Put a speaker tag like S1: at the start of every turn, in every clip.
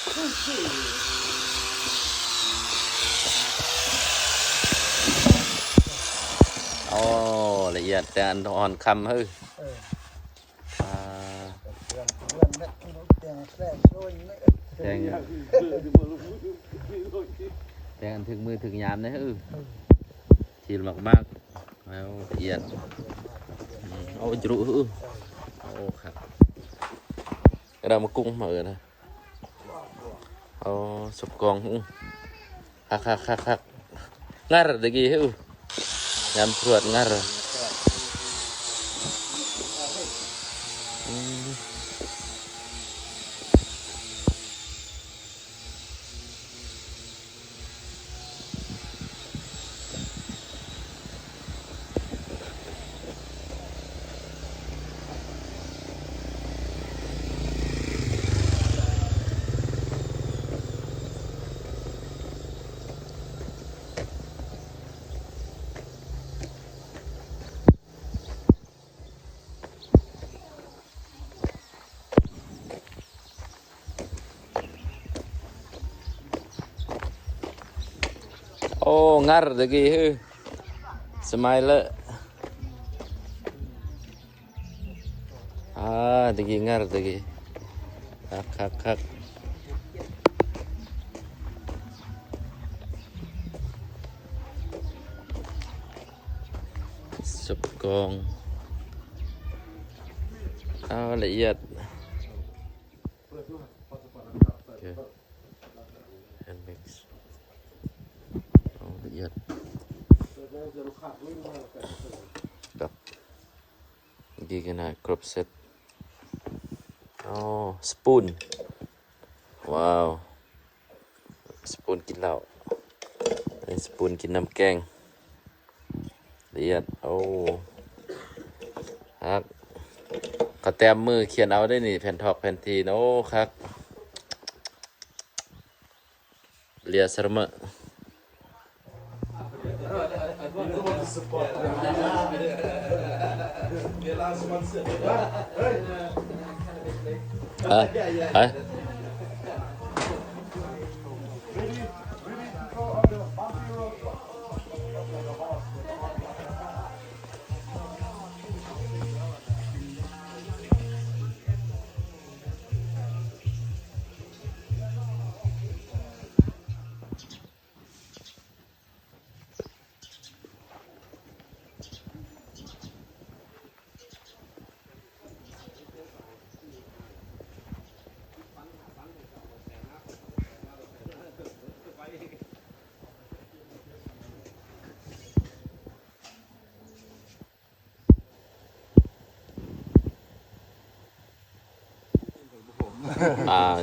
S1: โอ้ละเอียดแต่อันอ่อนคำเฮ้ยแดงแดงอันถึงมือถึงยามนะเฮ้ยทีมากมากแล้วละเอียดโอ้จุเฮ้ยโอ้ครับเรามากุ้งมานะเอาสุกกองคักngar lagi yang perut ngar oh ngar lagi smile lagi ngar lagi kak sup gongละเอียดละเอียดดับดีกันนะครบเซตสปูนว้าวสปูนกินเหล้าสปูนกินน้ำแกงละเอียดครับก็แต้มมือเขียนเอาได้นี่แผ่นทอกแผ่นทีโอ้ครับเลียสรมะ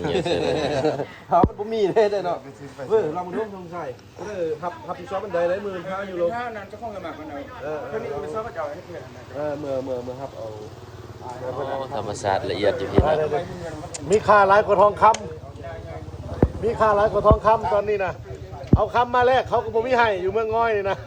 S1: เนี่ยเสร็จเลย
S2: ครับมันบ่มีได้เนาะเรามาร่วมทงชัยฮับที่ซ้อมบันไดได้มือข้าอยู่ลงถ้านั้นจะคงจะมาคนเดียวแค่นี้ไปซ้อมก็จะให้เพื่อนเมื่อครับเอา
S1: ธรรมศาสตร์ละเอียดอยู่พี่นะ
S3: มีค่าหลายกว่าทองคำมีค่าหลายกว่าทองคำตอนนี้นะเอาคำมาแลกเขาก็บ่มีให้อยู่เมืองง้อยนี่นะ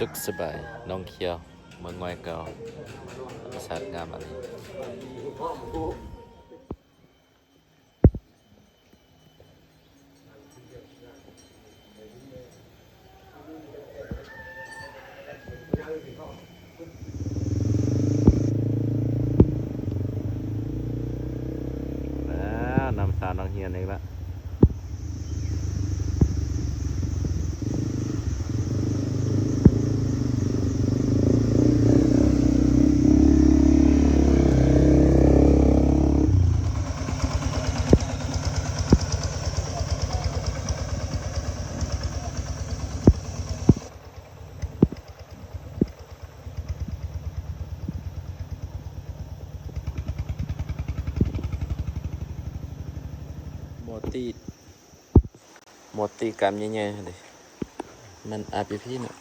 S1: สุขสบายน้องเขียวเมืองงอยเก่าธรรมชาติงามอันนี้แล้วนำสาวน้องเฮียนอีกแล้วหมดตีกรรมแย่ๆเลยมันอาปีพี่เนาะ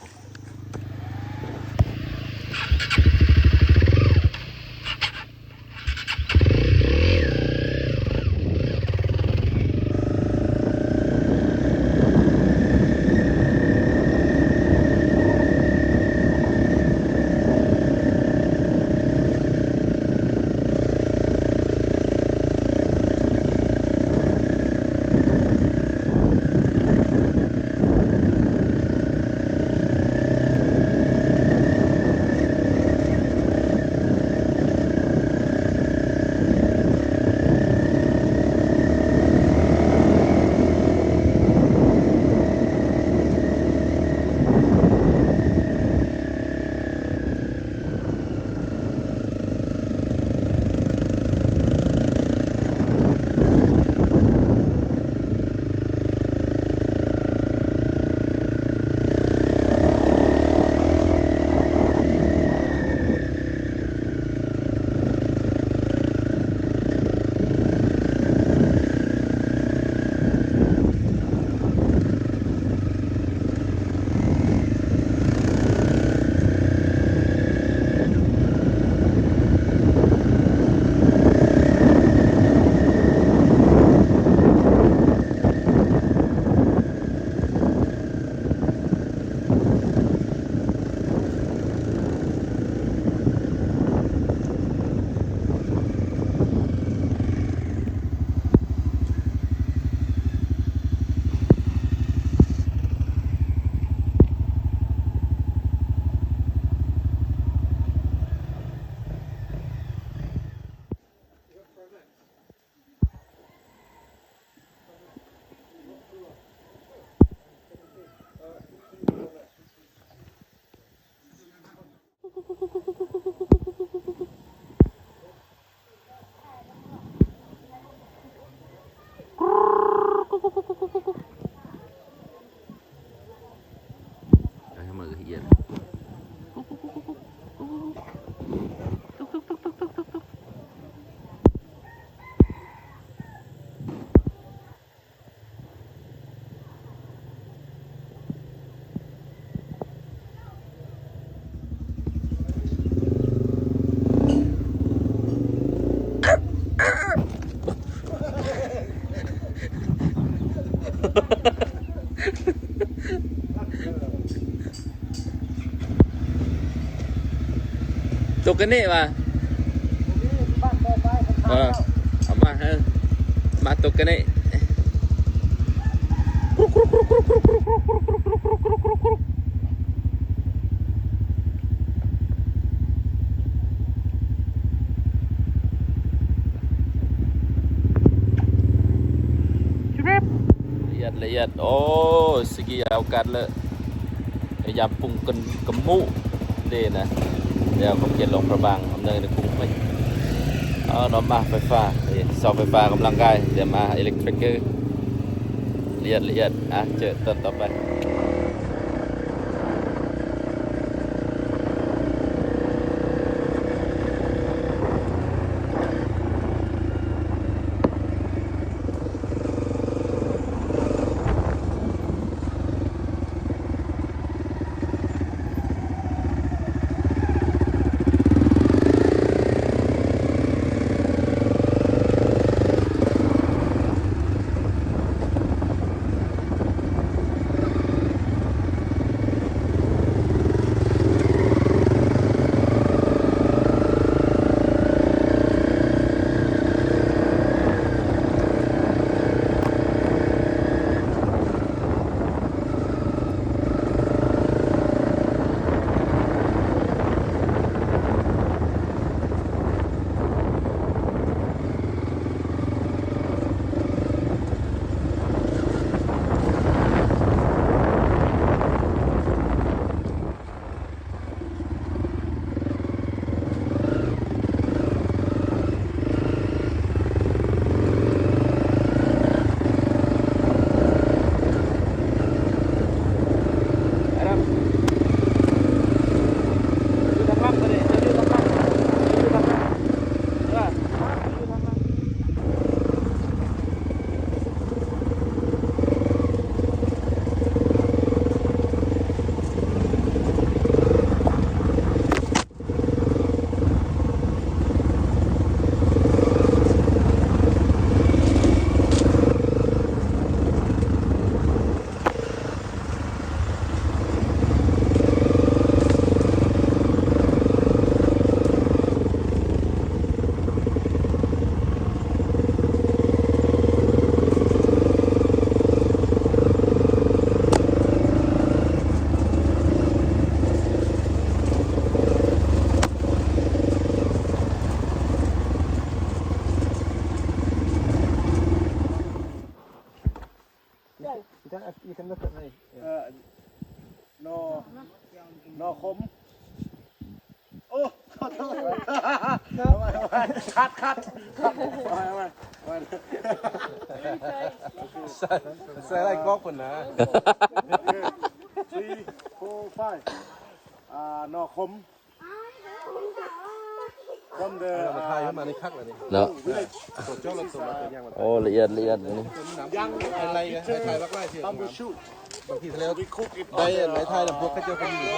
S1: ตกกันนี่มาเอามามาตกกันนี่ละเอียดโอ้สกีเอากันเลยยาปุ่งกันกำมุเด่นะเดี๋ยวผมจะลงประบางอำเนินในกรุงไม่นอนมาไฟฟ้าเสาไฟฟ้ากำลังกายเดี๋ยวมาอิเล็กทริกเกอร์ละเอียดเจอตอนต่อไป
S3: นอคมโอ้ขอโทษเอาไว้คัดเอาไว้
S2: ใส่ไรก๊อกคนนะ
S3: 3 4 5นอคม from the
S2: มาทายเข้ามาในคักเลยนี่
S1: เนาะ
S2: ตัวเจ้าเราตัวมาตัวย่างมา
S1: โอ้ละเอียดนี่
S2: ย่างอะไรกันไทยบักไล่เสีย
S3: bamboo shoot
S2: บางทีทะเล
S3: we cook it
S2: ได้ไหนไทยลำพวกก็เจอคนอยู่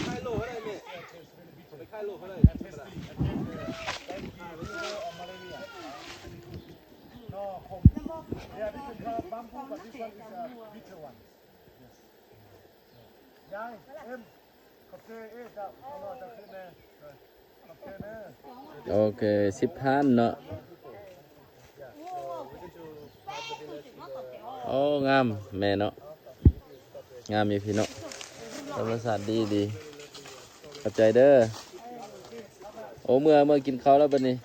S2: ค่ายโลเขาได้เนี่ยไปค่ายโลเขาได้
S3: no com yeah this is bamboo but this one is a bitter one yes ยายเอ็มขอบคุณเอ๊ะจ้าเอาหน่อยจะขึ้นแน่ขอบคุณนะ
S1: โอเค10,000เนาะโอ้งามแม่เนาะงามมีพี่เนาะธรรมชาติดีขอบใจเด้อโอ้เมื่อกินข้าวแล้วบัดนี้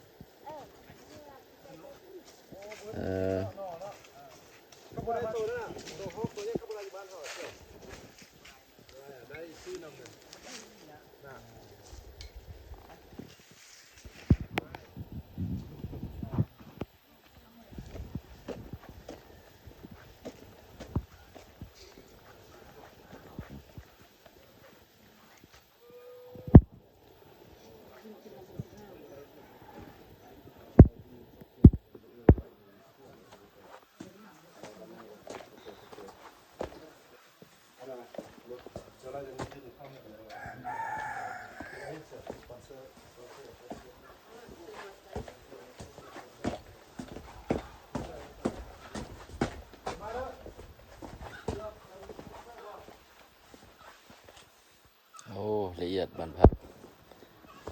S1: โอ้ละเอียดบรรพัด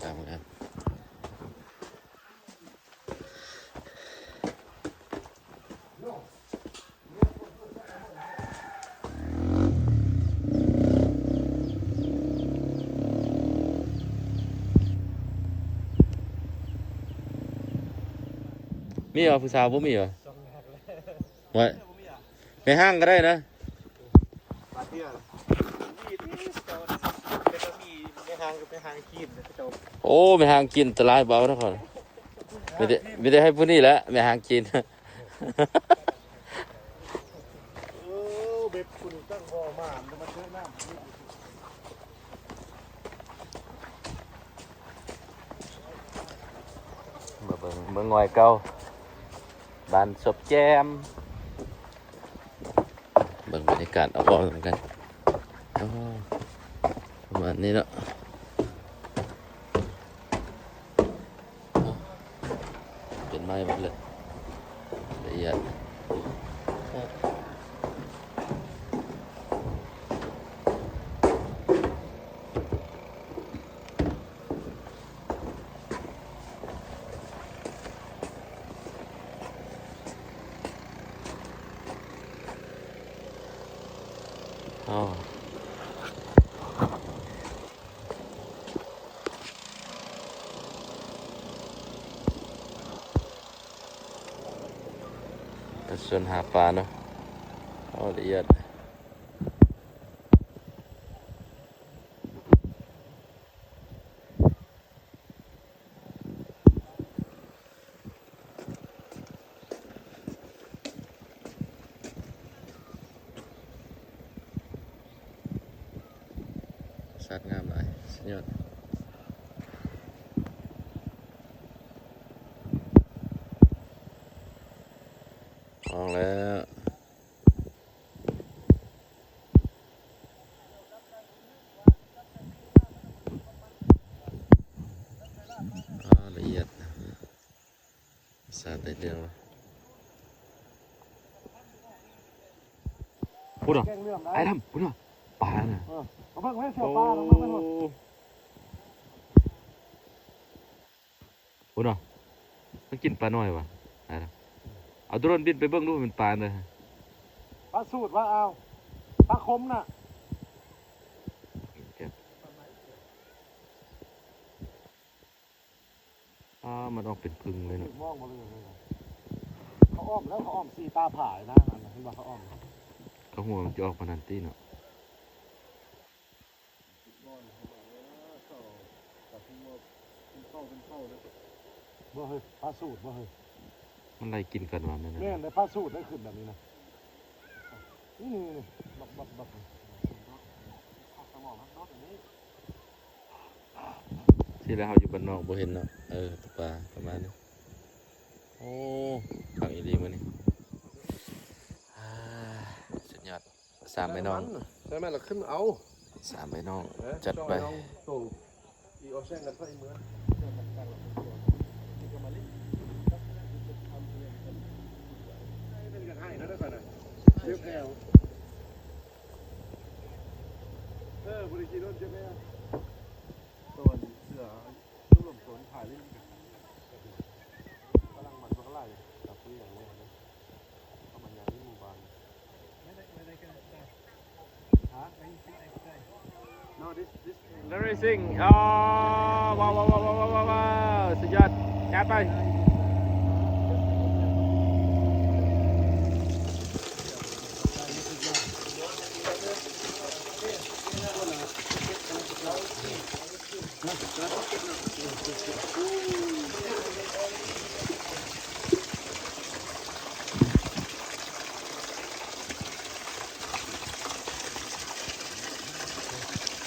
S1: ตามกันมีเหรอผู้สาวบ่มีเหรอไว้ในห้างก็ได้นะโอ้ไม่ห้างกินตะลายเบานะก่อนไม่ได้ให้ผู้นี้แหละไม่ห้างกิน
S3: เบ็ดคุณตั้งคอมาจะมาเชื่อน้ำ
S1: มาเบิ่งงอยเก่าบานศพแจมเบิ่งบรรยากาศเอาออกเหมือนกันประมาณนี้เนาะเป็นไม้หมดเลยละเอียดอ๋อส่วนหาปลาเนาะเอาละเอียดสัตว์งามหลายสุดยอดออกแล้วละเอียดสัตว์ได้เรื่องพูดเหรอไอ้ทำพูดเหรอปลาน่ะ
S3: เอาเพิ่งให้เสียปลาลงมาไม่หมด
S1: พูดเหรอมันกินปลาน้อยวะไอ้ทำเอาโดรนบินไปเบิ่งดูมันปลาเลย
S3: ปลาสูตรว่าเอาปลาคมน่ะ
S1: มันออกเป็นพึ่งเลยเนาะ
S3: มองมาเลยเขาอ้อมแล้วเขาอ้อมสีตาผายนะอันนั้นเห็นว่าเขาอ้อม
S1: เขาหัวมันจะออกมานันตี้เนาะ
S3: บ่เฮ้ยพาสูตรบ่เฮ้ย
S1: มันไล่กินกันวันนั้นนะ
S3: แม่นได้พาสูตรได้ขึ้นแบบนี้นะนี่บัก
S1: ที่แล้วเขาอยู่บ้านนอกบ่เห็นเนาะตกปลาประมาณนี้โอ้ขังอีหลีมื้อนี้สุดยอดสามไปน้อง
S2: ใช่ไหมเราขึ้นเอา
S1: สามไปน้องจัดไป
S2: โตอีออเซนกันไปเมื่อเป็นกันให้นะทุกคนนะเจ็บแอวบริกีรถเจ็บแอวตัวเสือตู้ลมสวนถ่ายเล่นกำลังมันก็ไล่จับที่อย่างนี้นะเข้ามันยาที่หมู่บ้าน No, this.
S1: Very sing อ๋อว้าวสุดยอดจัดไป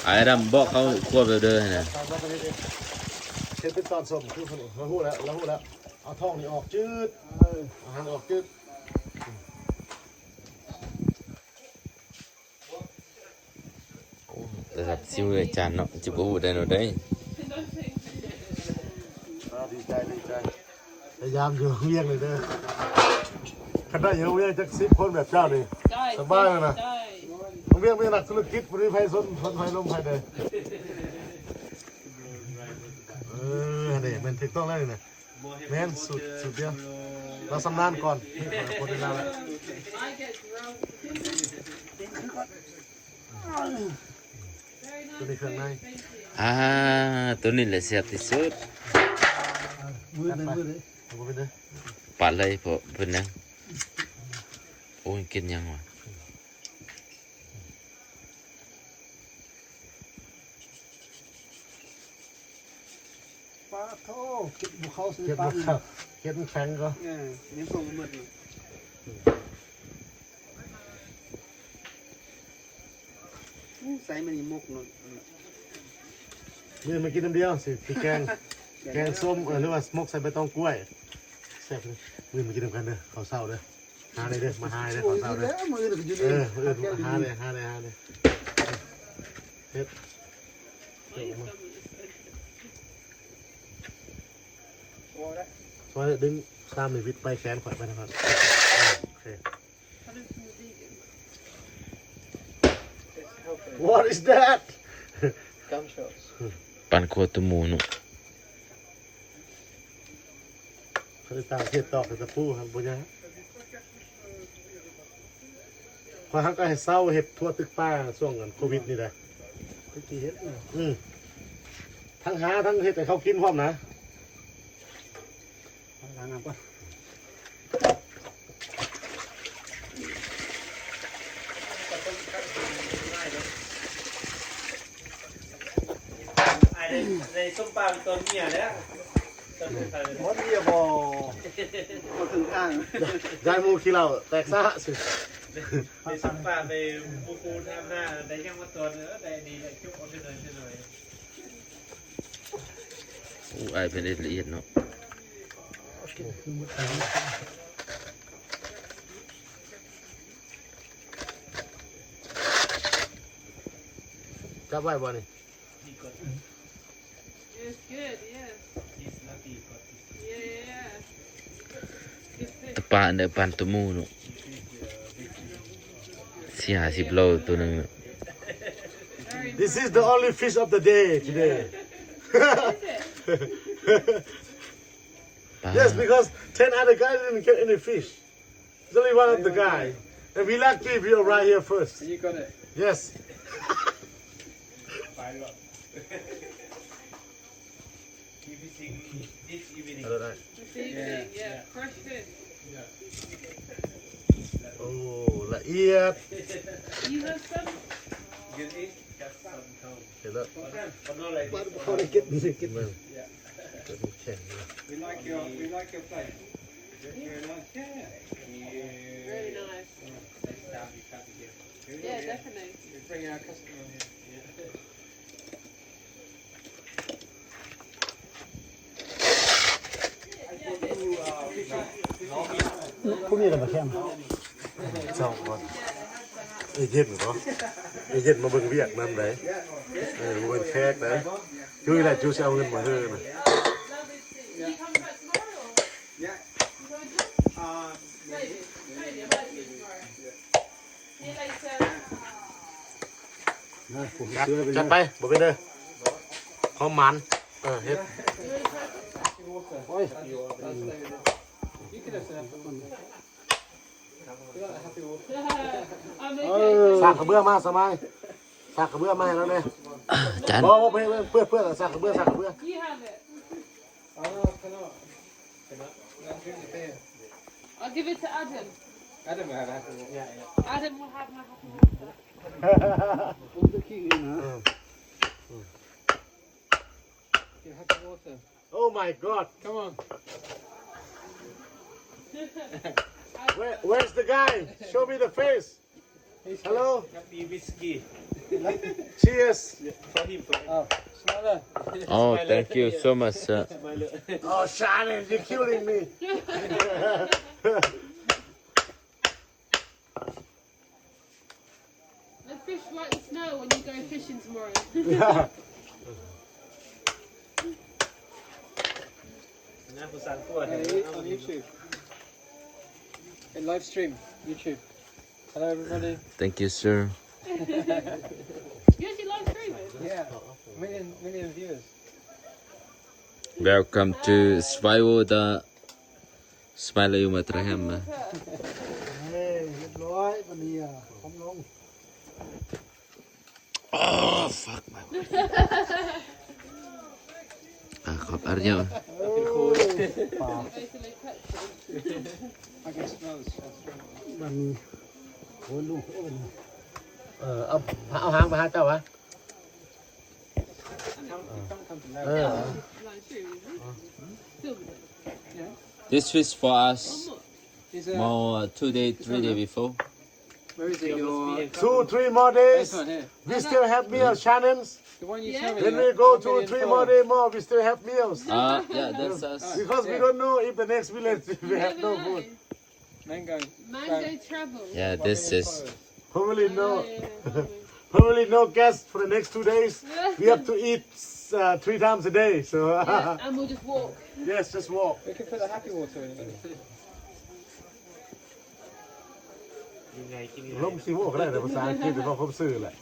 S1: ไอ้ดำบอกเขาควบเด้อๆนะ
S3: เช็ดเป็นตอนสมคือคนเราหู้แล้วเอาท้องนี่ออกจืดอาหารออกจืด
S1: แต่แบบซิวอาจารย์เนาะจิบกูได้เนาะได้
S3: ดีใจพยายามอยู่เวียงเลยเด้อขนาดอยู่เวียงจัก10 คนแบบเจ้านี่สบายเลยนะเวียงเป็นนักธุรกิจบริไฟสนไฟลมไฟเลยนี่มันถูกต้องแล้วนี่นะแม่นสุดเดียวเราสำนานก่อนคนเดียวแล้วตัวนี้เครื่องใน
S1: ตัวนี้แหละเสียบที่สุด
S3: มือเลยเอาไปเลย
S1: ปัดเลยพอเพิ่นนะโอ้ยกินยังวะ
S3: ปลาโถเก็บบุเขาซื้อปลาเก็บแข็งก็
S2: นี่ส่งหมดใส่มันมุกนน
S3: มือมากินน้ำเดียวสิพี่แกงส้มหรือว่าสโมกใส่ใบตองกล้วยแซ่บเลยมือมากินน้ำกันเด้อเขาเศร้าเด้อหาเลยเด้อมาหาเลยเขาเศร้าเด้อมือหาเลยเฮ็ดซอยดึงตามในวิทย์ไปแขนข่อยไปนะครับโอเค What is that
S1: ปันโคตรหมูเนาะ
S3: เขาจะตามเฮ็ดตอกตะปูครับบ่ยากพอฮักก็ให้เศร้าเฮ็ดทั่วตึกป้าช่วงโควิดนี่แหละตะกี้เฮ็ดทั้งหาทั้งเฮ็ดให้เขากินพร้อมนะล้างน้ำก่อน
S4: ในส้มปลาเป็นต้นเมียแล้วต้นอะไร
S3: หมดเดียวบ่ถึงอ่างยายมูขี้เหล้าแตกซะสิ
S4: ในส้มปลาไปบูคูทำหน้าได้ยังมาตัวเนื้อได้ดีได้จุ๊บเอาขึ้นหน่อย
S1: โอ้ไอ้เป็นละเอียดเนาะ
S3: จับไว้บ่นี่
S5: It's good, yes.
S4: ที่สลับดีก่อน
S5: Yeah.
S1: ปลาเนี่ยปันตัวหมูเนาะ40 โลตัวหนึง
S5: Very
S3: This is the only fish of the day today Yes because 10 other guys didn't get any fish It's only one of the guys and we lucky we are right here first
S2: You got it.
S3: Yes
S4: ไปก่อน Keep fishing this evening
S5: This evening, yeah. Fresh fish.
S3: โอ้ละเอียด
S5: You have some?
S4: You eat got some home.
S3: เห็นแล้ว
S4: But not like this.
S3: เขาได้กินนี่กินมันจะมีแข็ง
S4: We like your plate. Very nice. Yeah.
S5: Very nice.
S4: Next time you come again.
S5: Yeah, definitely.
S4: We bring our customer here. Yeah.
S3: พวกนี้อะไรมาแค่เจ้าก่อนไอ้เย็นเหรอไอ้เย็นมาเบิ่งเวียกนั่นไหนมาเบิ่งแขกไหนคืออะไรจูจะเอาเงินมาเฮ้อนะ
S5: You come back tomorrow?
S4: Yeah.
S5: Maybe. Maybe. I might be tomorrow. See you later.
S3: จัดไปบ่เป็นเด้อหอมมันเฮ็ด สากกระเบื้อมาสบายสากกระเบื้อมาให้แล้วเนี่ย
S1: จาน
S3: บ่เพื่อนสากกระเบื้อ
S5: You have it. I'll give it to Adam.
S4: Adam will have happy walk.
S5: Adam will have my happy water.
S4: Happy water.
S3: Oh my god
S4: Come on.
S3: where's the guy show me the face hello
S4: Happy whiskey.
S3: cheers
S4: For him.
S1: Oh, thank you so much, sir.
S3: oh Shannon you're killing me
S5: Let's fish like the snow when you go fishing tomorrow.
S3: yeah
S4: On YouTube. In live stream, YouTube. Hello everybody.
S1: Thank you, sir.
S5: You actually like streaming?
S4: Yeah. Million viewers.
S1: Welcome to Svivoda Smiley Umatraham.
S3: เรียบร้อยวันนี้พร้อมลง
S1: Oh, fuck my. ขอบอาร์ย
S5: Basically pet
S4: I can smell the strong.
S3: มันโหลูกเอาหางมาหาเจ้าวะ
S4: Come to know.
S5: like streaming. Filming it.
S1: This fish for
S5: Or
S1: us
S5: what?
S4: Is
S1: more 2 days, 3 days before.
S4: Where is it? Your
S3: 2-3 more days
S4: this one here.
S3: we still have meals Shannon's
S4: The one you
S5: Yeah.
S4: showed me.
S3: when we go 2-3 more days more we still have meals
S1: Yeah, that's us.
S3: because we don't know if the next village we have no food
S4: Mango.
S5: Mango travel.
S1: Yeah, this is.
S3: probably no
S5: Yeah.
S3: probably no guests for the next 2 days we have to eat 3 times a day so
S5: Yeah, and we'll just walk.
S3: yes just walk
S4: We can put the happy water in it.
S3: ล่มซีโม่ก็ได้แต่ภาษาอังกฤษแต่พอผมสื่อแหละ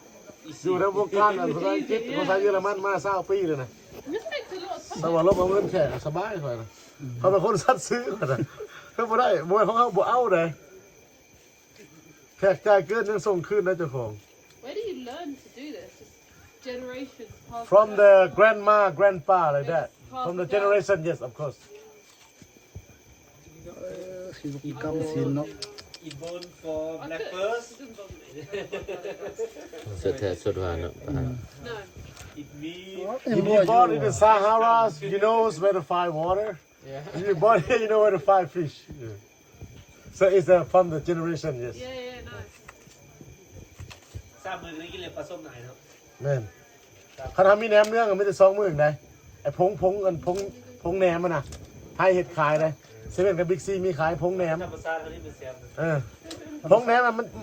S3: อยู่ในวงการภาษาอังกฤษภาษาเยอรมันมา20 ปีเลยนะ
S5: This takes a lot of time.
S3: แต่ว่าลบเอาเงินแข่สบายกว่านะเขาเป็นคนซัดซื้อนะเขาบ่ได้บ่ของเขาบ่เอาเลยแขกจ่ายเกินยังส่งคืนนะเจ้าของ
S5: Where do you learn to do this? Just generations passed
S3: from
S5: down.
S3: the grandma grandpa like that from the generation yes of course กรรมศีลเนาะ
S4: Eat bone for
S5: I
S4: black
S5: could.
S4: first.
S5: It doesn't bother me.
S1: สุดแท้สุดหวานเนอะ
S5: No.
S4: Eat meat.
S3: if you born in the Saharas you know where to find water
S4: Yeah.
S3: if you born here you know where to find fish so it's from the generation yes
S5: Yeah, yeah, no.
S4: ทราบมือนี้กินเลยปลาส้มไหนเนาะ
S3: แม่นเขาทำมีแหนมเนื้อกันไม่ได้2 มื้อได้ไอ้พงแหนมมันน่ะให้เฮ็ดขายเลยเซเว่นกับบิ๊กซีมีขายพงแหนม
S4: ธรรมชาติเขาที่เป็นเสียม
S3: พงแหนม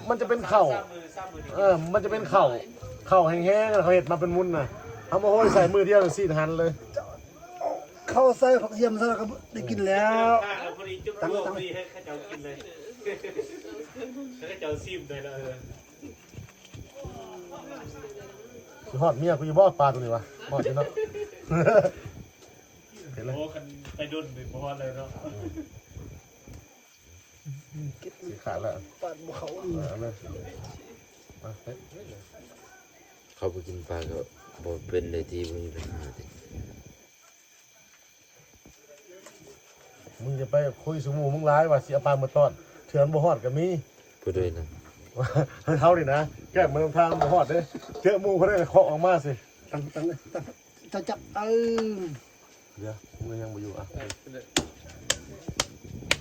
S3: มันจะเป็นเข่า
S4: ทราบมือนี่
S3: มันจะเป็นเข่าแห้งๆเขาเห็ดมาเป็นมุนน่ะเอามาโห้อยใส่มือเดียวเลย4 หันเลย
S6: เข้าใส่ผักเทียมซะแล้วก็ได้กินแล้ว
S4: ข้างเราพอดีจุ๊บรวมพอดีให้ข้าเจ้ากินเลยให้ข้าเจ้าซิมเลยละ
S3: ฮอดเมียกูจะบอกปลาตัวนี้วะฮอดอยู่เนาะ เห็นเลย
S4: โอ้คันไปดุนไปพอเลยเนาะ
S3: สีขาดแล้ว
S6: ปาดบ่เขา
S3: เอาเลยมาเฮ้ย
S1: เขาไปกินปลาก็บอกเป็นเลยที่มึงไปหาดิ
S3: มึงจะไปคุยสมูมึงร้ายว่าสิเอาปลามาต้อนเถื่อนบ่ฮอดก็มี
S1: พูดด้วยนะ
S3: เขาดินะแก้เมืองทางบ่ฮอดเด้เจอหมู่เขาได้เคาะออกมาสิ
S6: ตั้งจะจับ
S2: เดี๋ยวมือยังบ่อยู่อ่ะ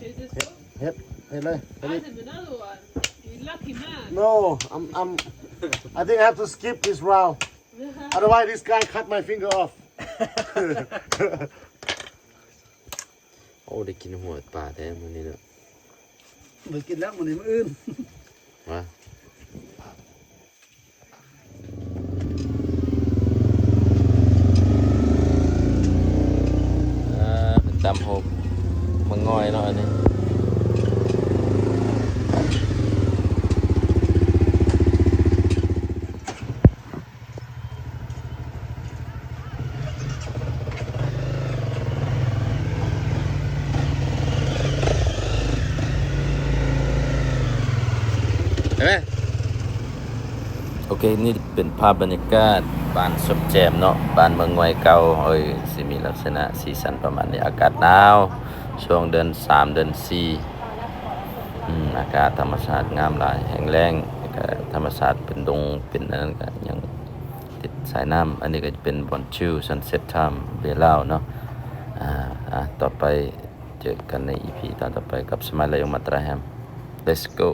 S5: Who's this for?
S6: เฮ็ดเลย
S5: I have another one. You lucky man.
S3: No I'm I think I have to skip this round otherwise this guy cut my finger off
S1: โอ้ได้กินหัวปลาแท้มื้อนี้เนาะ
S6: มือกินแล้วมันนี่มืออื่น
S1: ว่าตำหกมังงอยเนาะอันนี้เห็นไหมโอเคนี่เป็นภาพบรรยากาศบ้านสมแจมเนาะบ้านเมืองงอยเก่าเอ้ยสิมีลักษณะสีสันประมาณนี้อากาศหนาวช่วงเดือน3เดือน4อากาศธรรมชาติงามหลายแห้งแล้งแล้วก็ธรรมชาติเป็นดงเป็นอันนั้นก็ยังติดสายน้ำอันนี้ก็จะเป็นบอนชิลซันเซ็ตไทม์เวลาเนาะต่อไปเจอกันใน EP ตอนต่อไปกับสมัยไลออนมาตราแฮม let's go